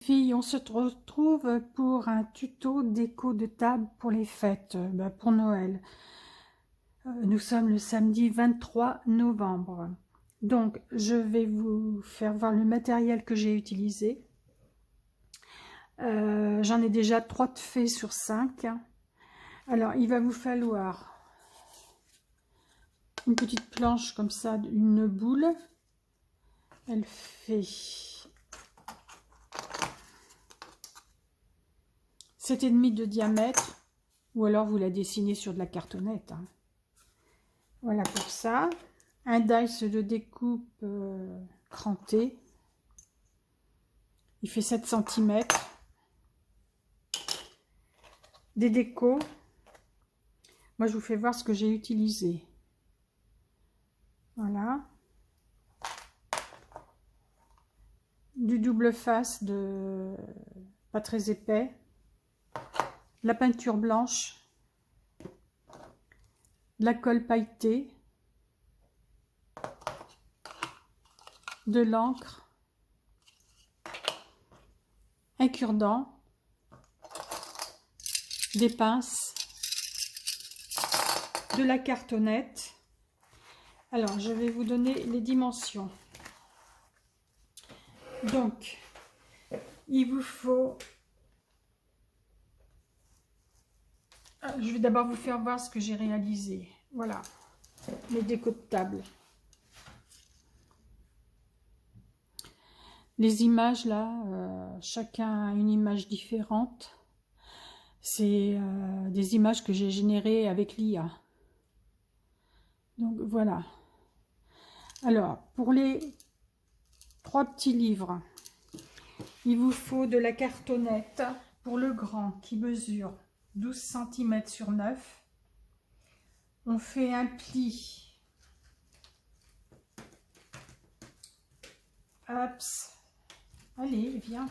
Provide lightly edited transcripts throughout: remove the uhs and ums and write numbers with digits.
Filles, on se retrouve pour un tuto déco de table pour les fêtes, pour Noël. Nous sommes le samedi 23 novembre. Donc, je vais vous faire voir le matériel que j'ai utilisé. J'en ai déjà 3 de faits sur 5. Alors, il va vous falloir une petite planche comme ça, une boule. Elle fait 7,5 de diamètre, ou alors vous la dessinez sur de la cartonnette. Voilà pour ça. Un dice de découpe cranté. Il fait 7 cm. Des décos. Moi, je vous fais voir ce que j'ai utilisé. Voilà. Du double face de pas très épais. La peinture blanche. La colle pailletée. De l'encre. Un cure-dent. Des pinces. De la cartonnette. Alors, je vais vous donner les dimensions. Donc, il vous faut... Je vais d'abord vous faire voir ce que j'ai réalisé. Voilà, les décos de table. Les images là, chacun a une image différente. C'est des images que j'ai générées avec l'IA. Donc voilà. Alors, pour les 3 petits livres, il vous faut de la cartonnette pour le grand qui mesure 12 cm sur 9. On fait un pli. Hop. Allez, viens.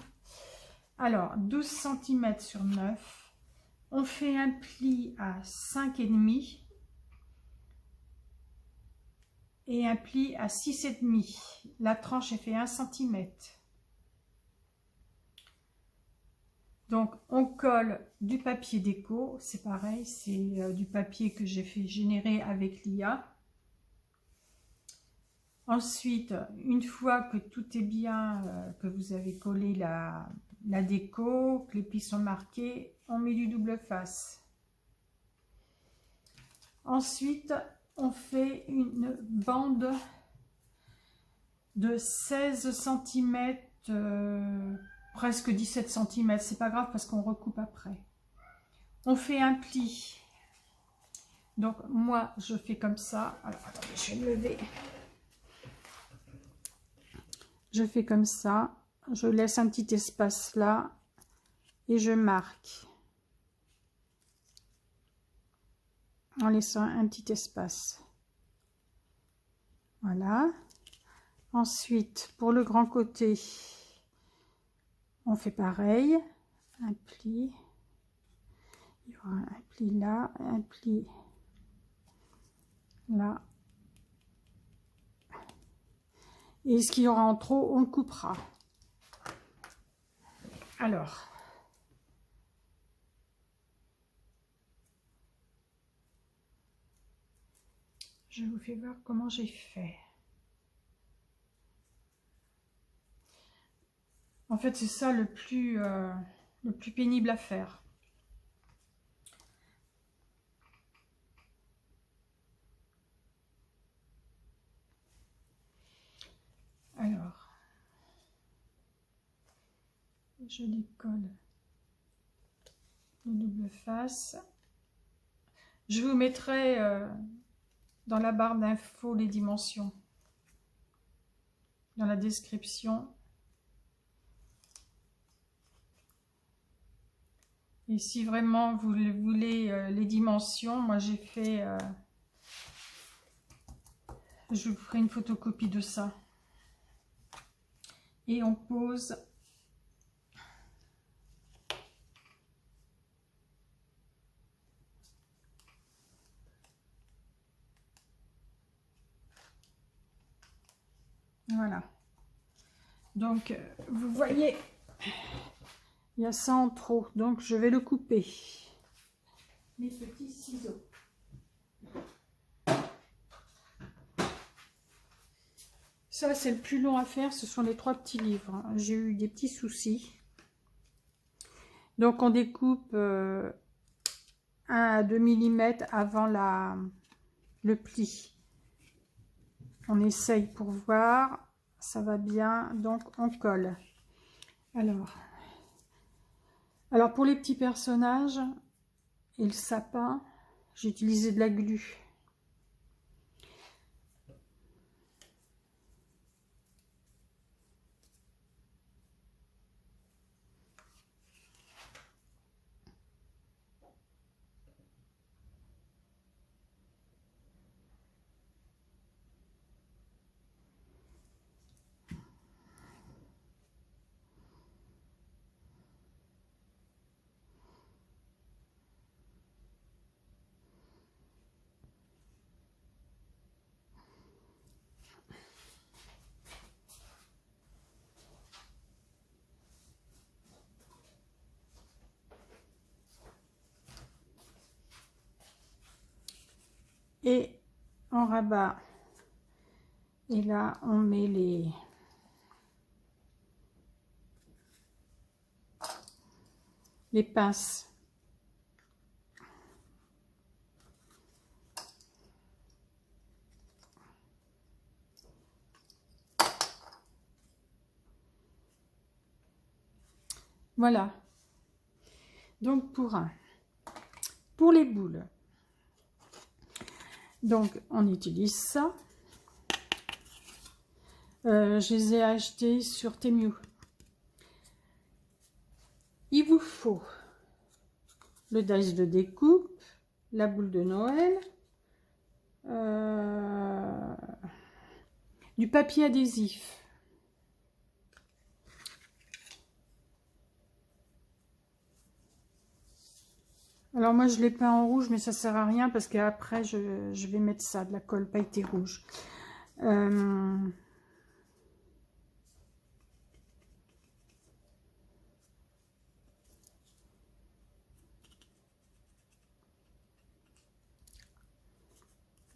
Alors, 12 cm sur 9. On fait un pli à 5,5 et un pli à 6,5. La tranche est fait 1 cm. Donc, on colle du papier déco. C'est pareil, c'est du papier que j'ai fait générer avec l'IA. Ensuite, une fois que tout est bien, que vous avez collé la déco, que les plis sont marqués, on met du double face. Ensuite, on fait une bande de 16 cm, presque 17 cm. C'est pas grave parce qu'on recoupe après. On fait un pli. Donc, moi, je fais comme ça. Alors, attendez, je vais me lever. Je fais comme ça, je laisse un petit espace là et je marque en laissant un petit espace. Voilà. Ensuite, pour le grand côté, on fait pareil, un pli. Il y aura un pli là, un pli là. Et ce qu'il y aura en trop, on le coupera. Alors, je vous fais voir comment j'ai fait. En fait, c'est ça le plus pénible à faire. Alors, je décolle le double face. Je vous mettrai dans la barre d'infos les dimensions, dans la description. Et si vraiment vous voulez les dimensions, moi j'ai fait, je vous ferai une photocopie de ça. Et on pose voilà. Donc vous voyez Il y a ça en trop, donc je vais le couper. Mes petits ciseaux. Ça, c'est le plus long à faire, ce sont les 3 petits livres. J'ai eu des petits soucis. Donc, on découpe 1 à 2 mm avant le pli. On essaye pour voir, ça va bien, donc on colle. Alors pour les petits personnages et le sapin, j'ai utilisé de la glu. Et on rabat. Et là, on met les pinces. Voilà. Donc pour les boules. Donc on utilise ça. Je les ai achetés sur Temu. Il vous faut le dice de découpe, la boule de Noël, du papier adhésif. Alors moi je l'ai peint en rouge, mais ça sert à rien parce qu'après je vais mettre ça, de la colle pailletée rouge.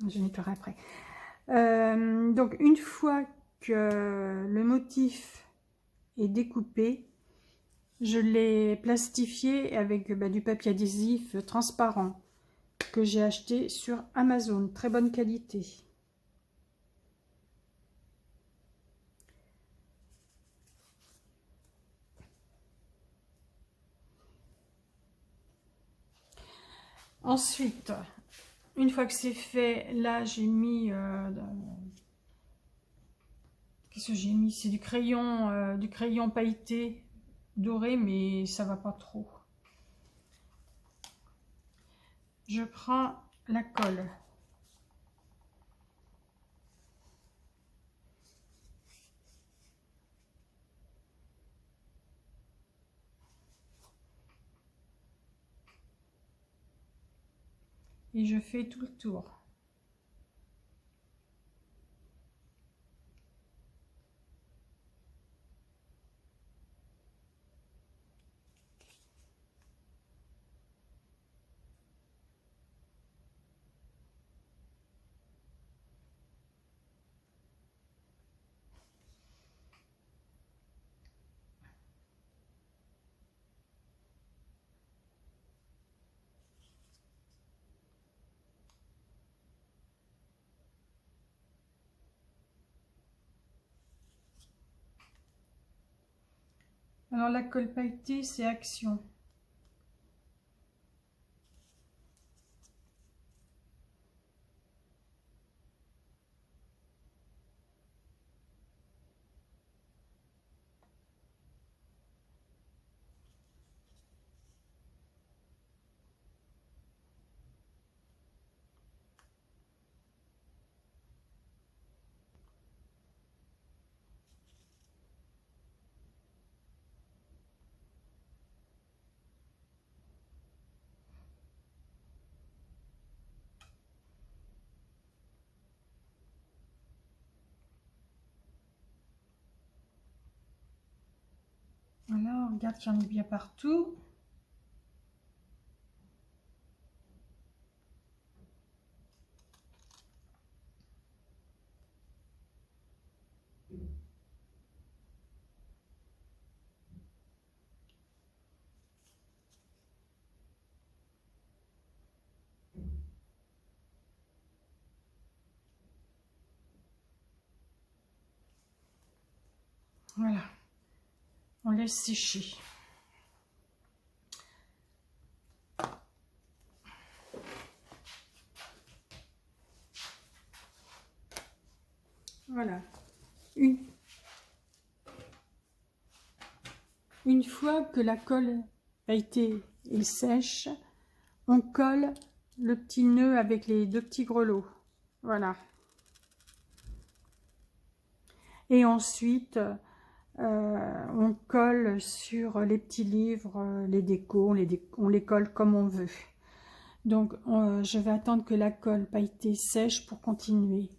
Je nettoierai après. Donc une fois que le motif est découpé, je l'ai plastifié avec du papier adhésif transparent que j'ai acheté sur Amazon, très bonne qualité. Ensuite, une fois que c'est fait, là j'ai mis qu'est-ce que j'ai mis? C'est du crayon pailleté doré, mais ça va pas trop. Je prends la colle. Et je fais tout le tour. Alors la colle pailletée, c'est Action. Voilà, on regarde qu'il y en ait bien partout. Voilà, on laisse sécher. Voilà. Une fois que la colle a été sèche, on colle le petit nœud avec les deux petits grelots. Voilà. Et ensuite, on colle sur les petits livres, les décos, on les colle comme on veut. Donc, je vais attendre que la colle pailletée sèche pour continuer.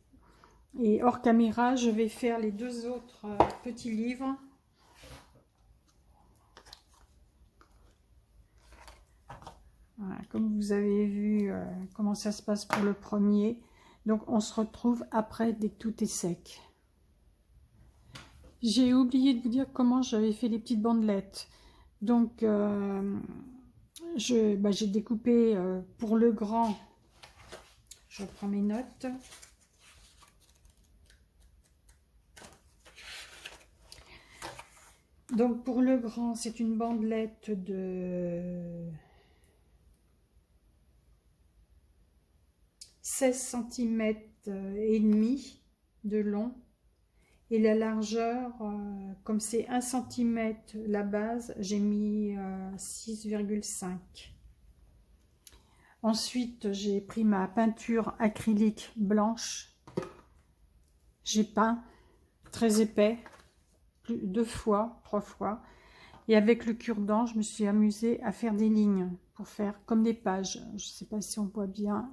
Et hors caméra, je vais faire les deux autres petits livres. Voilà, comme vous avez vu comment ça se passe pour le premier. Donc, on se retrouve après dès que tout est sec. J'ai oublié de vous dire comment j'avais fait les petites bandelettes. Donc, j'ai découpé pour le grand. Je reprends mes notes. Donc, pour le grand, c'est une bandelette de 16 cm et demi de long. Et la largeur, comme c'est 1 cm la base, j'ai mis 6,5. Ensuite, j'ai pris ma peinture acrylique blanche. J'ai peint très épais, 2 fois, 3 fois. Et avec le cure-dent, je me suis amusée à faire des lignes pour faire comme des pages. Je ne sais pas si on voit bien.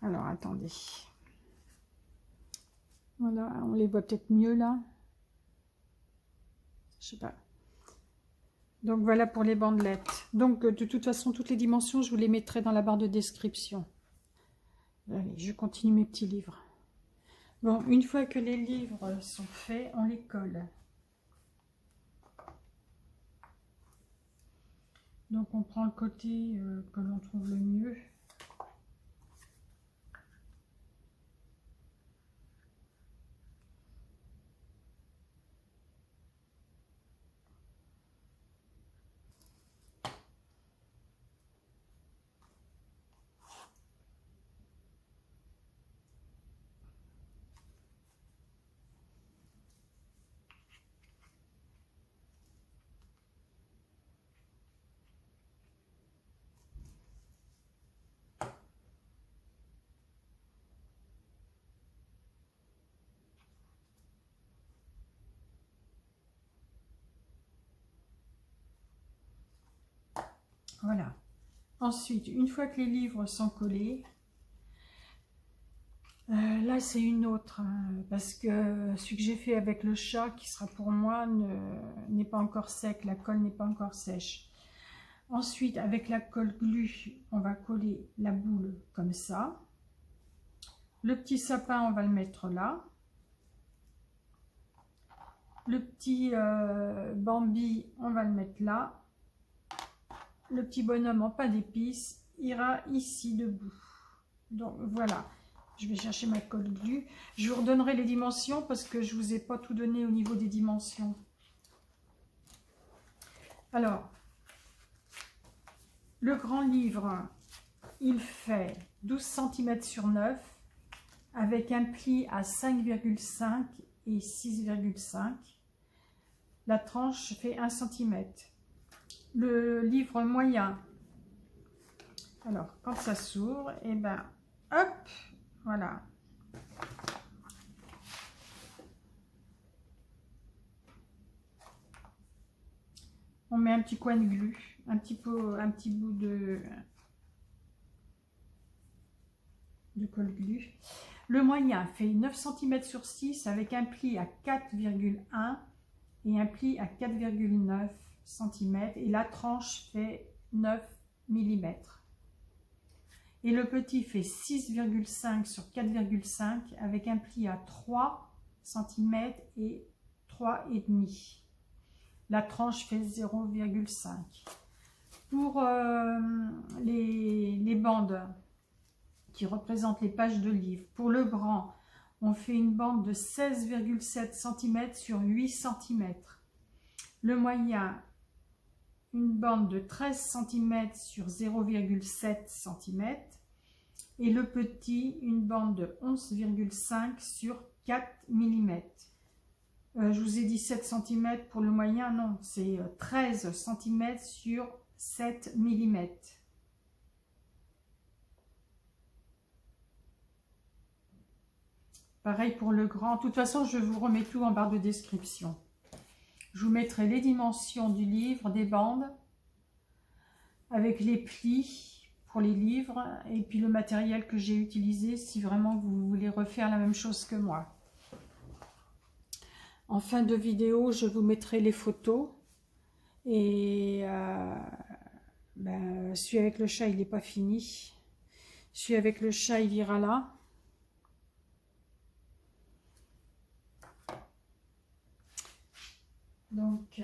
Alors, attendez. Voilà, on les voit peut-être mieux là. Je sais pas. Donc voilà pour les bandelettes. Donc de toute façon, toutes les dimensions, je vous les mettrai dans la barre de description. Allez, je continue mes petits livres. Bon, une fois que les livres sont faits, on les colle. Donc on prend le côté que l'on trouve le mieux. Voilà. Ensuite, une fois que les livres sont collés, là c'est une autre, hein, parce que celui que j'ai fait avec le chat, qui sera pour moi, n'est pas encore sec, la colle n'est pas encore sèche. Ensuite, avec la colle glu, on va coller la boule comme ça. Le petit sapin, on va le mettre là. Le petit Bambi, on va le mettre là. Le petit bonhomme en pain d'épices ira ici debout. Donc voilà, je vais chercher ma colle glu. Je vous redonnerai les dimensions parce que je ne vous ai pas tout donné au niveau des dimensions. Alors, le grand livre, il fait 12 cm sur 9 avec un pli à 5,5 et 6,5. La tranche fait 1 cm. Le livre moyen, alors quand ça s'ouvre, et ben hop, voilà. On met un petit coin de glu, un petit bout de colle glu. Le moyen fait 9 cm sur 6 avec un pli à 4,1 et un pli à 4,9 cm et la tranche fait 9 mm. Et le petit fait 6,5 sur 4,5 avec un pli à 3 cm et 3,5. La tranche fait 0,5. Pour les bandes qui représentent les pages de livre, pour le grand, on fait une bande de 16,7 cm sur 8 cm. Le moyen, une bande de 13 cm sur 0,7 cm. Et le petit, une bande de 11,5 sur 4 mm. Je vous ai dit 7 cm pour le moyen, non, c'est 13 cm sur 7 mm. Pareil pour le grand. De toute façon, je vous remets tout en barre de description. Je vous mettrai les dimensions du livre, des bandes, avec les plis pour les livres, et puis le matériel que j'ai utilisé, si vraiment vous voulez refaire la même chose que moi. En fin de vidéo, je vous mettrai les photos. Et celui avec le chat, il n'est pas fini. Celui avec le chat, il ira là. Donc,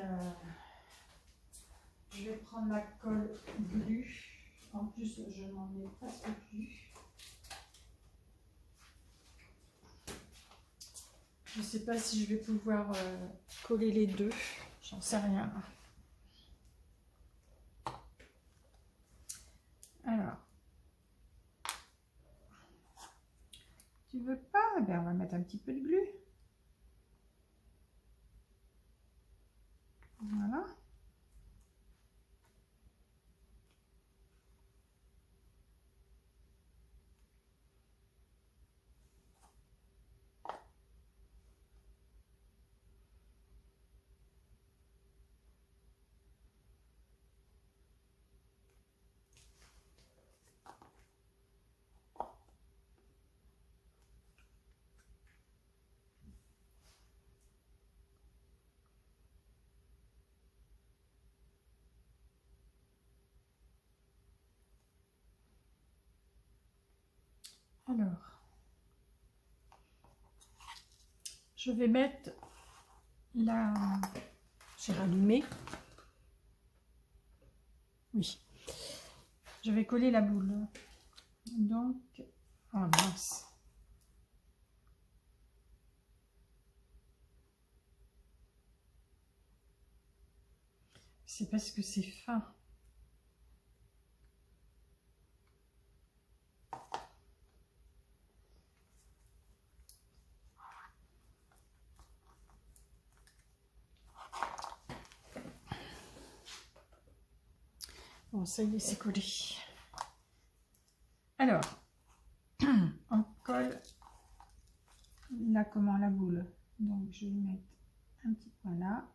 je vais prendre la colle glu. En plus, je n'en ai presque plus. Je ne sais pas si je vais pouvoir coller les deux. J'en sais rien. Alors, tu veux pas? Ben, on va mettre un petit peu de glu. Voilà. Alors, je vais mettre la... J'ai rallumé. Oui. Je vais coller la boule. Donc, oh mince. C'est parce que c'est fin. Bon, ça y est, c'est collé. Alors, on colle la boule. Donc, je vais mettre un petit point là.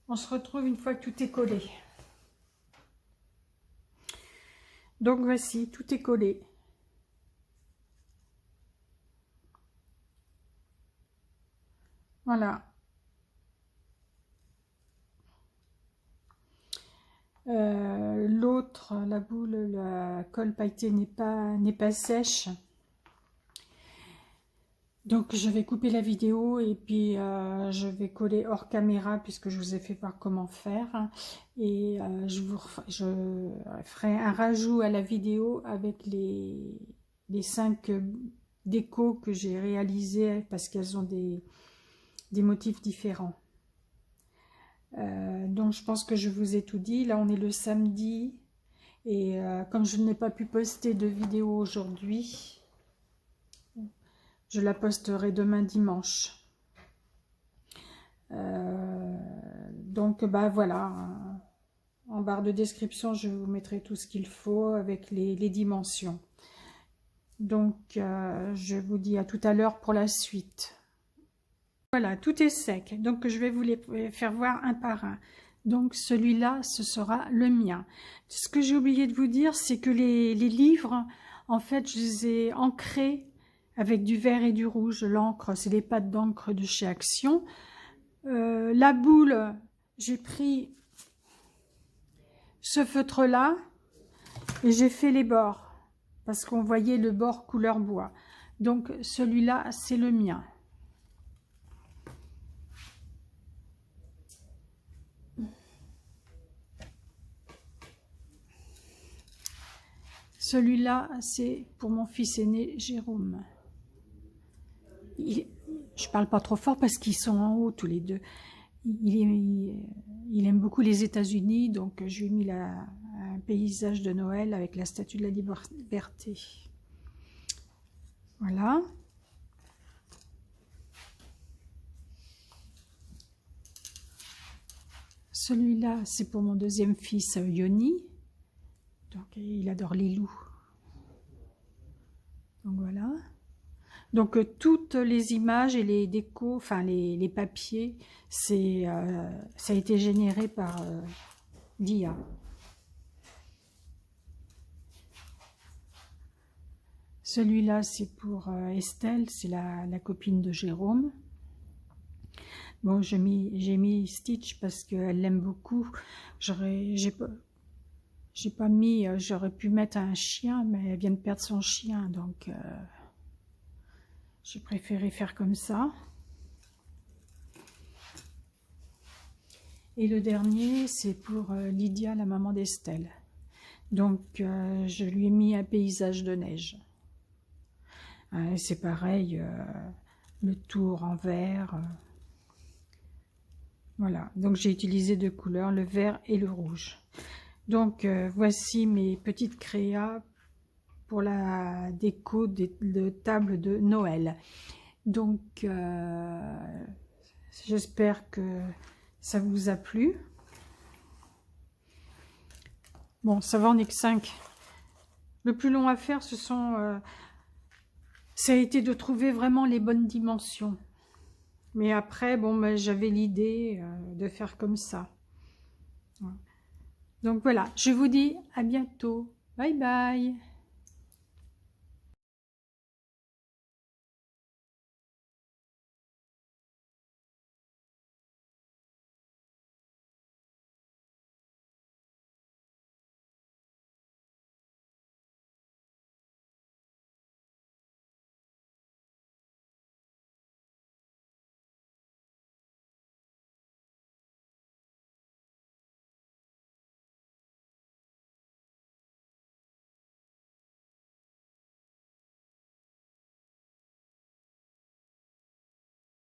On se retrouve une fois que tout est collé. Donc voici, tout est collé. Voilà. L'autre, la boule, la colle pailletée n'est pas sèche. Donc je vais couper la vidéo et puis je vais coller hors caméra puisque je vous ai fait voir comment faire. Et je ferai un rajout à la vidéo avec les 5 décos que j'ai réalisées parce qu'elles ont des motifs différents. Donc je pense que je vous ai tout dit. Là on est le samedi Et comme je n'ai pas pu poster de vidéo aujourd'hui, je la posterai demain dimanche. Donc bah voilà, en barre de description je vous mettrai tout ce qu'il faut avec les dimensions. Donc je vous dis à tout à l'heure pour la suite. Voilà, tout est sec, donc je vais vous les faire voir un par un. Donc celui-là, ce sera le mien. Ce que j'ai oublié de vous dire, c'est que les livres, en fait, je les ai ancrés avec du vert et du rouge. L'encre, c'est des pâtes d'encre de chez Action. La boule, j'ai pris ce feutre-là et j'ai fait les bords parce qu'on voyait le bord couleur bois. Donc celui-là, c'est le mien. Celui-là, c'est pour mon fils aîné, Jérôme. Je parle pas trop fort parce qu'ils sont en haut tous les deux. Il aime beaucoup les États-Unis, donc je lui ai mis un paysage de Noël avec la statue de la liberté. Voilà. Celui-là, c'est pour mon deuxième fils, Yoni. Donc, il adore les loups. Donc, voilà. Donc, toutes les images et les décos, enfin, les papiers, ça a été généré par d'IA. Celui-là, c'est pour Estelle, c'est la copine de Jérôme. Bon, j'ai mis Stitch parce qu'elle l'aime beaucoup. J'ai pas mis, j'aurais pu mettre un chien, mais elle vient de perdre son chien, donc j'ai préféré faire comme ça. Et le dernier, c'est pour Lydia, la maman d'Estelle. Donc, je lui ai mis un paysage de neige. C'est pareil, le tour en vert. Voilà, donc j'ai utilisé deux couleurs, le vert et le rouge. Donc, voici mes petites créas pour la déco de table de Noël. Donc, j'espère que ça vous a plu. Bon, ça va, on n'est que 5. Le plus long à faire, ça a été de trouver vraiment les bonnes dimensions. Mais après, bon, ben, j'avais l'idée de faire comme ça. Donc voilà, je vous dis à bientôt. Bye bye.